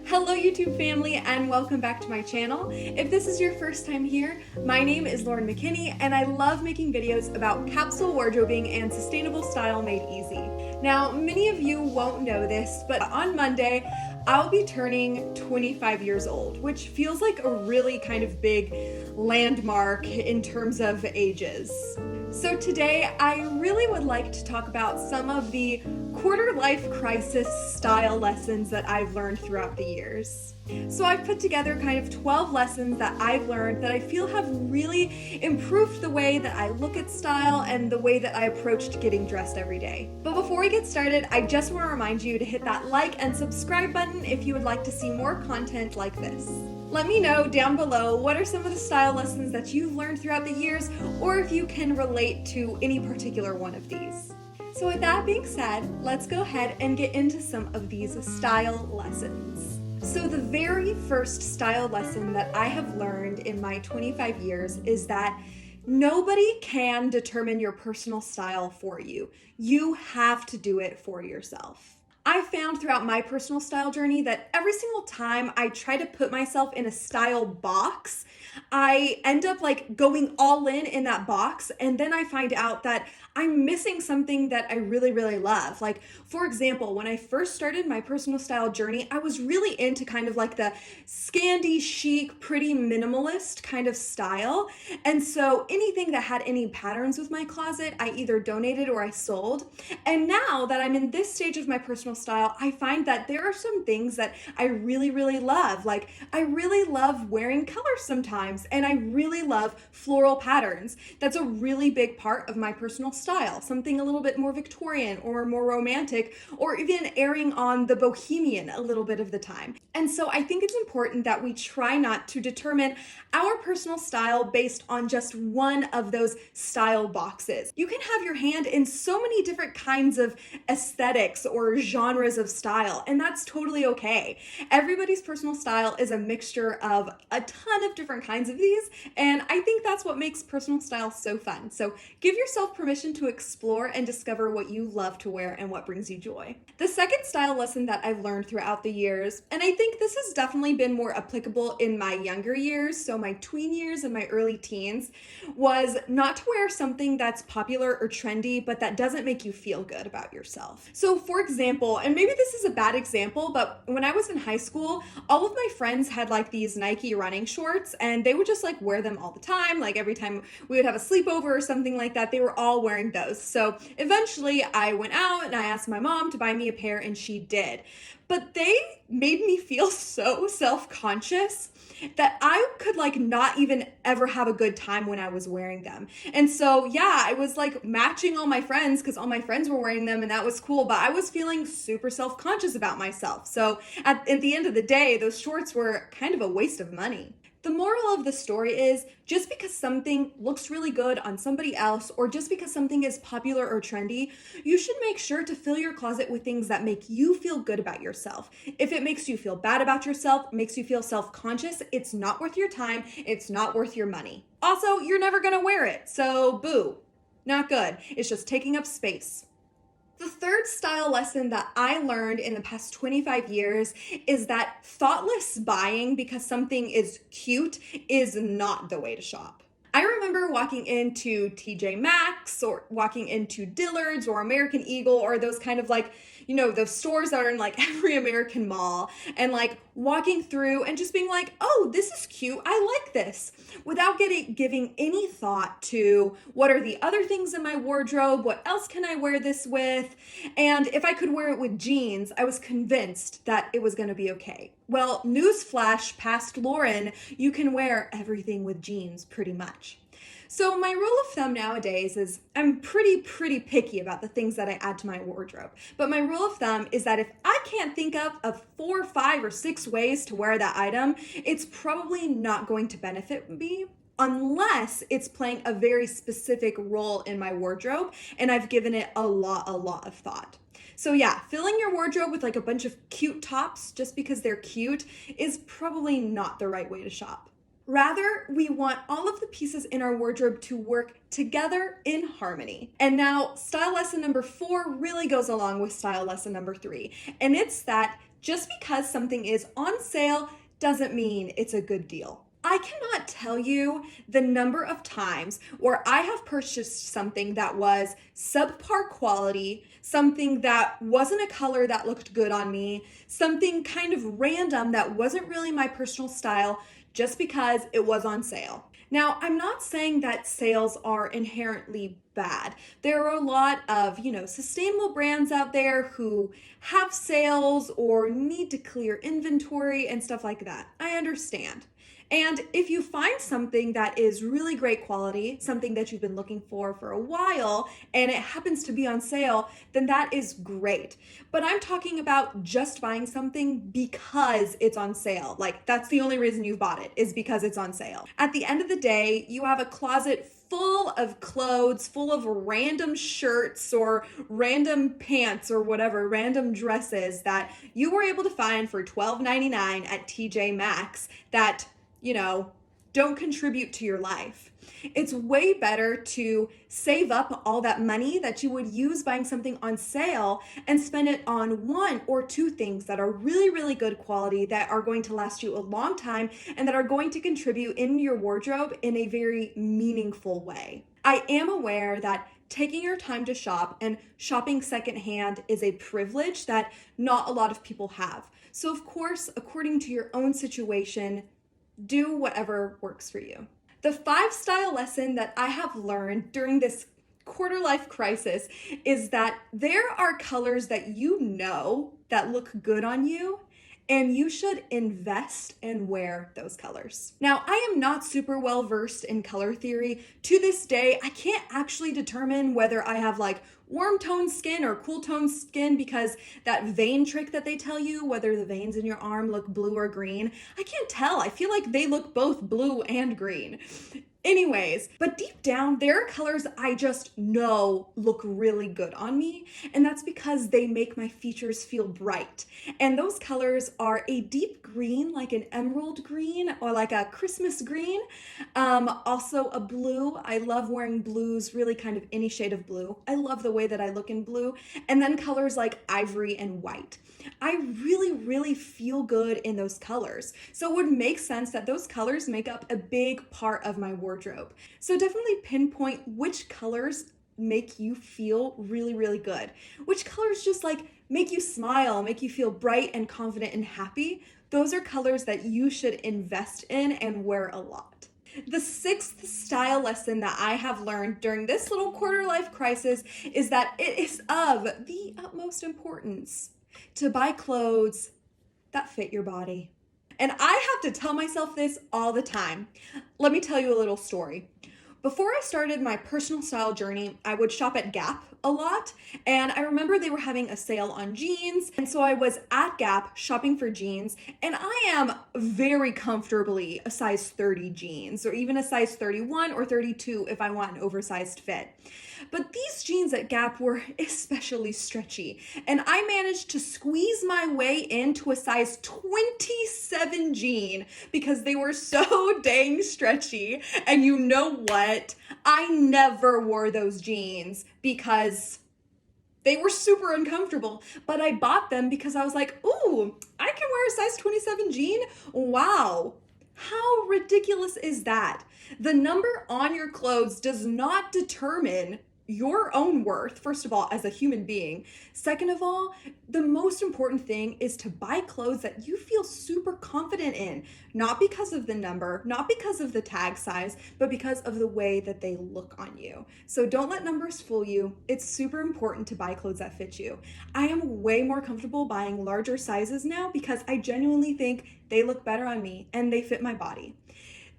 Hello YouTube family and welcome back to my channel. If this is your first time here, my name is Lauren McKinney and I love making videos about capsule wardrobing and sustainable style made easy. Now, many of you won't know this, but on Monday, I'll be turning 25 years old, which feels like a really kind of big landmark in terms of ages. So today, I really would like to talk about some of the quarter-life crisis style lessons that I've learned throughout the years. So I've put together kind of 12 lessons that I've learned that I feel have really improved the way that I look at style and the way that I approached getting dressed every day. But before we get started, I just want to remind you to hit that like and subscribe button if you would like to see more content like this. Let me know down below what are some of the style lessons that you've learned throughout the years, or if you can relate to any particular one of these. So with that being said, let's go ahead and get into some of these style lessons. So the very first style lesson that I have learned in my 25 years is that nobody can determine your personal style for you. You have to do it for yourself. I found throughout my personal style journey that every single time I try to put myself in a style box, I end up like going all in that box, and then I find out that I'm missing something that I really, really love. Like, for example, when I first started my personal style journey, I was really into kind of like the Scandi chic, pretty minimalist kind of style. And so anything that had any patterns with my closet, I either donated or I sold. And now that I'm in this stage of my personal style, I find that there are some things that I really, really love. Like, I really love wearing colors sometimes, and I really love floral patterns. That's a really big part of my personal style, something a little bit more Victorian or more romantic, or even erring on the bohemian a little bit of the time. And so I think it's important that we try not to determine our personal style based on just one of those style boxes. You can have your hand in so many different kinds of aesthetics or genres of style, and that's totally okay. Everybody's personal style is a mixture of a ton of different kinds of these, and I think that's what makes personal style so fun. So give yourself permission to explore and discover what you love to wear and what brings you joy. The second style lesson that I've learned throughout the years, and I think this has definitely been more applicable in my younger years, so my tween years and my early teens, was not to wear something that's popular or trendy, but that doesn't make you feel good about yourself. So for example, and maybe this is a bad example, but when I was in high school, all of my friends had like these Nike running shorts, and they would just like wear them all the time. Like every time we would have a sleepover or something like that, they were all wearing those. So eventually I went out and I asked my mom to buy me a pair, and she did. But they made me feel so self-conscious that I could like not even ever have a good time when I was wearing them. And so yeah, I was like matching all my friends because all my friends were wearing them, and that was cool, but I was feeling super self-conscious about myself. So at the end of the day, those shorts were kind of a waste of money. The moral of the story is, just because something looks really good on somebody else, or just because something is popular or trendy, you should make sure to fill your closet with things that make you feel good about yourself. If it makes you feel bad about yourself, makes you feel self-conscious, it's not worth your time, it's not worth your money. Also, you're never gonna wear it, so boo. Not good. It's just taking up space. The third style lesson that I learned in the past 25 years is that thoughtless buying because something is cute is not the way to shop. I remember walking into TJ Maxx or walking into Dillard's or American Eagle, or those kind of like, you know, those stores that are in like every American mall, and like walking through and just being like, oh, this is cute, I like this, without giving any thought to what are the other things in my wardrobe, what else can I wear this with, and if I could wear it with jeans, I was convinced that it was gonna be okay. Well, newsflash past Lauren, you can wear everything with jeans pretty much. So my rule of thumb nowadays is I'm pretty picky about the things that I add to my wardrobe. But my rule of thumb is that if I can't think of 4, 5, or 6 ways to wear that item, it's probably not going to benefit me unless it's playing a very specific role in my wardrobe and I've given it a lot of thought. So yeah, filling your wardrobe with like a bunch of cute tops just because they're cute is probably not the right way to shop. Rather, we want all of the pieces in our wardrobe to work together in harmony. And now, style lesson number 4 really goes along with style lesson number 3, and it's that Just because something is on sale doesn't mean it's a good deal. I cannot tell you the number of times where I have purchased something that was subpar quality, something that wasn't a color that looked good on me, something kind of random that wasn't really my personal style just because it was on sale. Now, I'm not saying that sales are inherently bad. There are a lot of, sustainable brands out there who have sales or need to clear inventory and stuff like that. I understand. And if you find something that is really great quality, something that you've been looking for a while, and it happens to be on sale, then that is great. But I'm talking about just buying something because it's on sale. Like, that's the only reason you bought it, is because it's on sale. At the end of the day, you have a closet full of clothes, full of random shirts or random pants or whatever, random dresses that you were able to find for $12.99 at TJ Maxx that don't contribute to your life. It's way better to save up all that money that you would use buying something on sale and spend it on one or two things that are really, really good quality, that are going to last you a long time, and that are going to contribute in your wardrobe in a very meaningful way. I am aware that taking your time to shop and shopping secondhand is a privilege that not a lot of people have. So of course, according to your own situation, do whatever works for you. The 5 style lesson that I have learned during this quarter life crisis is that there are colors that that look good on you, and you should invest and wear those colors. Now, I am not super well versed in color theory. To this day, I can't actually determine whether I have warm tone skin or cool tone skin, because that vein trick that they tell you, whether the veins in your arm look blue or green, I can't tell. I feel like they look both blue and green. Anyways, but deep down, there are colors I just know look really good on me, and that's because they make my features feel bright. And those colors are a deep green, like an emerald green or like a Christmas green. Also a blue. I love wearing blues, really kind of any shade of blue. I love the way that I look in blue. And then colors like ivory and white. I really, really feel good in those colors. So it would make sense that those colors make up a big part of my wardrobe. So definitely pinpoint which colors make you feel really, really good. Which colors just make you smile, make you feel bright and confident and happy. Those are colors that you should invest in and wear a lot. The 6th style lesson that I have learned during this little quarter life crisis is that it is of the utmost importance to buy clothes that fit your body. And I have to tell myself this all the time. Let me tell you a little story. Before I started my personal style journey, I would shop at Gap a lot, and I remember they were having a sale on jeans, and so I was at Gap shopping for jeans, and I am very comfortably a size 30 jeans, or even a size 31 or 32 if I want an oversized fit. But these jeans at Gap were especially stretchy, and I managed to squeeze my way into a size 27 jean because they were so dang stretchy. And you know what? I never wore those jeans because they were super uncomfortable, but I bought them because I was like, ooh, I can wear a size 27 jean? Wow. How ridiculous is that? The number on your clothes does not determine your own worth, first of all, as a human being. Second of all, the most important thing is to buy clothes that you feel super confident in, not because of the number, not because of the tag size, but because of the way that they look on you. So don't let numbers fool you. It's super important to buy clothes that fit you. I am way more comfortable buying larger sizes now because I genuinely think they look better on me and they fit my body.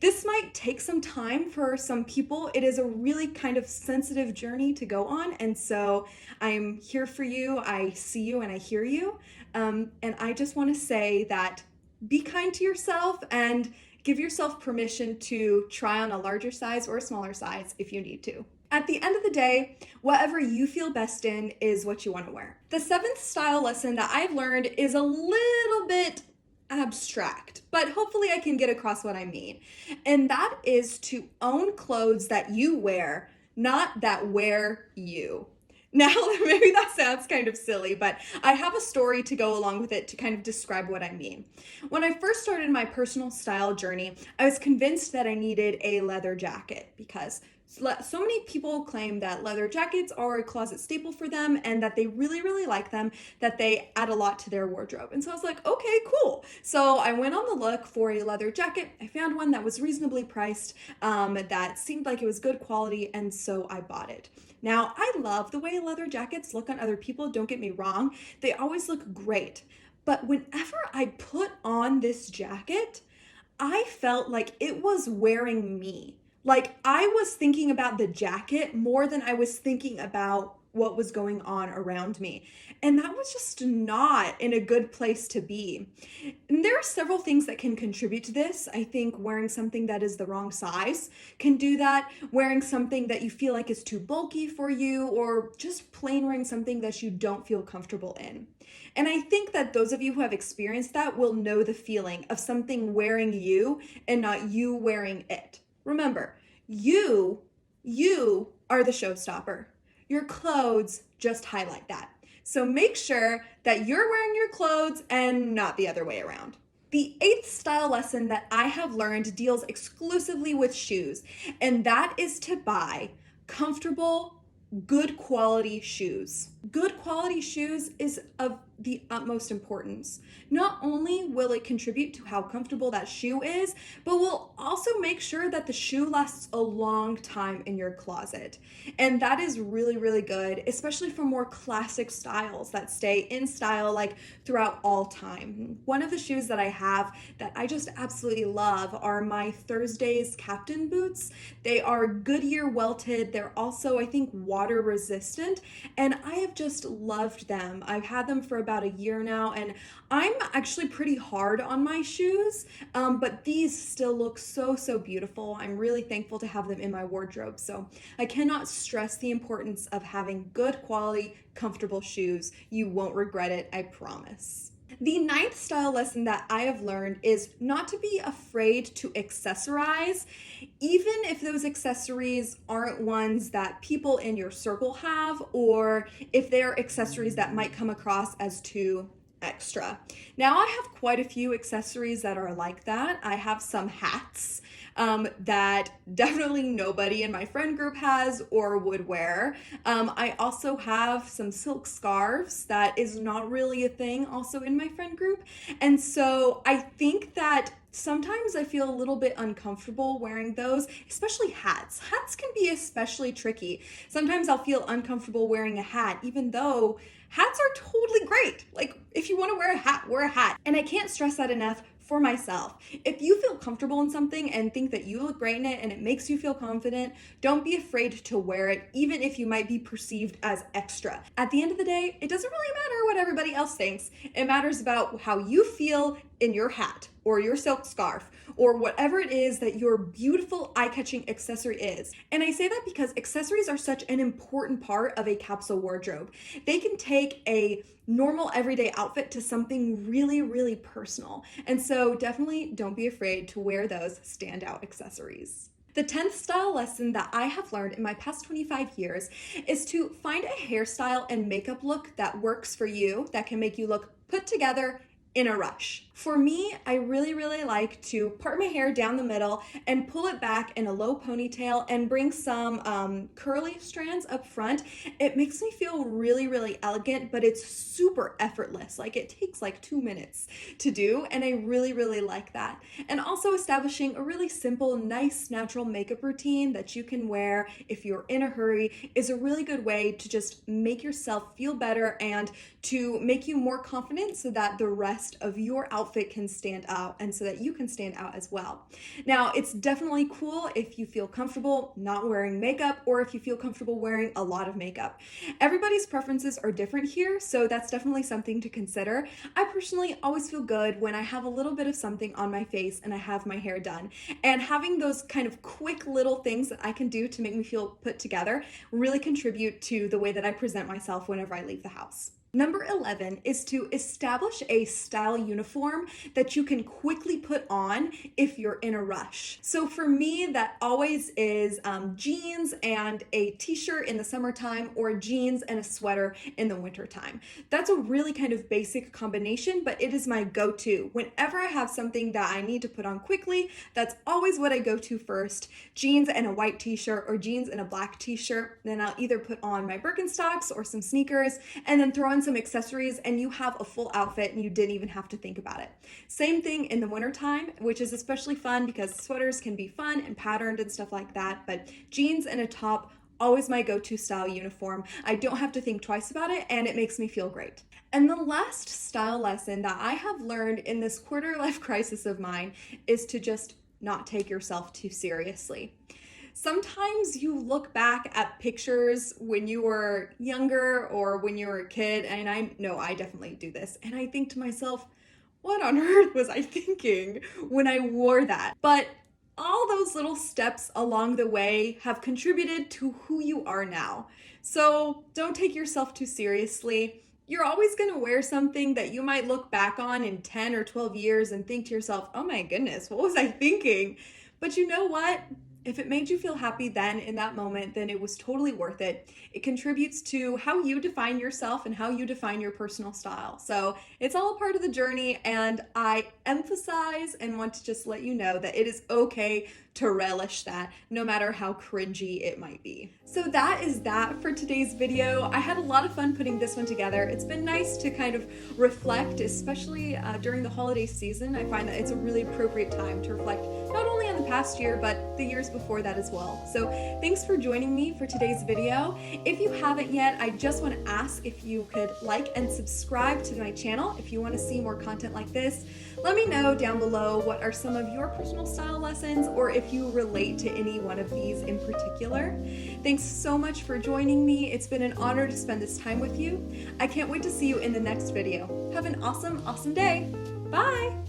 This might take some time for some people. It is a really kind of sensitive journey to go on. And so I'm here for you. I see you and I hear you. And I just want to say that be kind to yourself and give yourself permission to try on a larger size or a smaller size if you need to. At the end of the day, whatever you feel best in is what you want to wear. The 7th style lesson that I've learned is a little bit abstract, but hopefully I can get across what I mean. And that is to own clothes that you wear, not that wear you. Now, maybe that sounds kind of silly, but I have a story to go along with it to kind of describe what I mean. When I first started my personal style journey, I was convinced that I needed a leather jacket because so many people claim that leather jackets are a closet staple for them and that they really, really like them, that they add a lot to their wardrobe. And so I was like, okay, cool. So I went on the look for a leather jacket. I found one that was reasonably priced, that seemed like it was good quality, and so I bought it. Now, I love the way leather jackets look on other people, don't get me wrong. They always look great. But whenever I put on this jacket, I felt like it was wearing me. Like I was thinking about the jacket more than I was thinking about what was going on around me. And that was just not in a good place to be. And there are several things that can contribute to this. I think wearing something that is the wrong size can do that. Wearing something that you feel like is too bulky for you, or just plain wearing something that you don't feel comfortable in. And I think that those of you who have experienced that will know the feeling of something wearing you and not you wearing it. Remember, you are the showstopper. Your clothes just highlight that. So make sure that you're wearing your clothes and not the other way around. The 8th style lesson that I have learned deals exclusively with shoes, and that is to buy comfortable, good quality shoes. Good quality shoes is of the utmost importance. Not only will it contribute to how comfortable that shoe is, but will also make sure that the shoe lasts a long time in your closet. And that is really, really good, especially for more classic styles that stay in style like throughout all time. One of the shoes that I have that I just absolutely love are my Thursdays Captain boots. They are Goodyear welted. They're also, I think, water resistant, and I have just loved them. I've had them for about a year now, and I'm actually pretty hard on my shoes, but these still look so, so beautiful. I'm really thankful to have them in my wardrobe. So I cannot stress the importance of having good quality, comfortable shoes. You won't regret it, I promise. The 9th style lesson that I have learned is not to be afraid to accessorize, even if those accessories aren't ones that people in your circle have, or if they're accessories that might come across as too extra. Now, I have quite a few accessories that are like that. I have some hats that definitely nobody in my friend group has or would wear. I also have some silk scarves that is not really a thing also in my friend group. And so I think that sometimes I feel a little bit uncomfortable wearing those, especially hats. Hats can be especially tricky. Sometimes I'll feel uncomfortable wearing a hat, even though hats are totally great. Like, if you want to wear a hat, wear a hat. And I can't stress that enough for myself. If you feel comfortable in something and think that you look great in it and it makes you feel confident, don't be afraid to wear it, even if you might be perceived as extra. At the end of the day, it doesn't really matter what everybody else thinks. It matters about how you feel in your hat or your silk scarf or whatever it is that your beautiful eye-catching accessory is. And I say that because accessories are such an important part of a capsule wardrobe. They can take a normal everyday outfit to something really, really personal. And so definitely don't be afraid to wear those standout accessories. The 10th style lesson that I have learned in my past 25 years is to find a hairstyle and makeup look that works for you, that can make you look put together in a rush. For me, I really, really like to part my hair down the middle and pull it back in a low ponytail and bring some curly strands up front. It makes me feel really, really elegant, but it's super effortless. Like, it takes like 2 minutes to do, and I really, really like that. And also establishing a really simple, nice, natural makeup routine that you can wear if you're in a hurry is a really good way to just make yourself feel better and to make you more confident so that the rest of your outfit can stand out and so that you can stand out as well. Now, it's definitely cool if you feel comfortable not wearing makeup or if you feel comfortable wearing a lot of makeup. Everybody's preferences are different here, so that's definitely something to consider. I personally always feel good when I have a little bit of something on my face and I have my hair done. And having those kind of quick little things that I can do to make me feel put together really contribute to the way that I present myself whenever I leave the house. Number 11 is to establish a style uniform that you can quickly put on if you're in a rush. So for me, that always is jeans and a t-shirt in the summertime, or jeans and a sweater in the wintertime. That's a really kind of basic combination, but it is my go-to. Whenever I have something that I need to put on quickly, that's always what I go to first. Jeans and a white t-shirt, or jeans and a black t-shirt. Then I'll either put on my Birkenstocks or some sneakers, and then throw in some accessories, and you have a full outfit and you didn't even have to think about it. Same thing in the wintertime, which is especially fun because sweaters can be fun and patterned and stuff like that, but jeans and a top, always my go-to style uniform. I don't have to think twice about it, and it makes me feel great. And the last style lesson that I have learned in this quarter life crisis of mine is to just not take yourself too seriously. Sometimes you look back at pictures when you were younger or when you were a kid, and I know I definitely do this, and I think to myself, what on earth was I thinking when I wore that? But all those little steps along the way have contributed to who you are now. So don't take yourself too seriously. You're always going to wear something that you might look back on in 10 or 12 years and think to yourself, oh my goodness, what was I thinking? But you know what? If it made you feel happy then in that moment, then it was totally worth it. It contributes to how you define yourself and how you define your personal style. So it's all a part of the journey, and I emphasize and want to just let you know that it is okay to relish that, no matter how cringy it might be. So that is that for today's video. I had a lot of fun putting this one together. It's been nice to kind of reflect, especially during the holiday season. I find that it's a really appropriate time to reflect not only on the past year, but the years before that as well. So thanks for joining me for today's video. If you haven't yet, I just want to ask if you could like and subscribe to my channel if you want to see more content like this. Let me know down below what are some of your personal style lessons, or if you relate to any one of these in particular. Thanks so much for joining me. It's been an honor to spend this time with you. I can't wait to see you in the next video. Have an awesome, awesome day. Bye!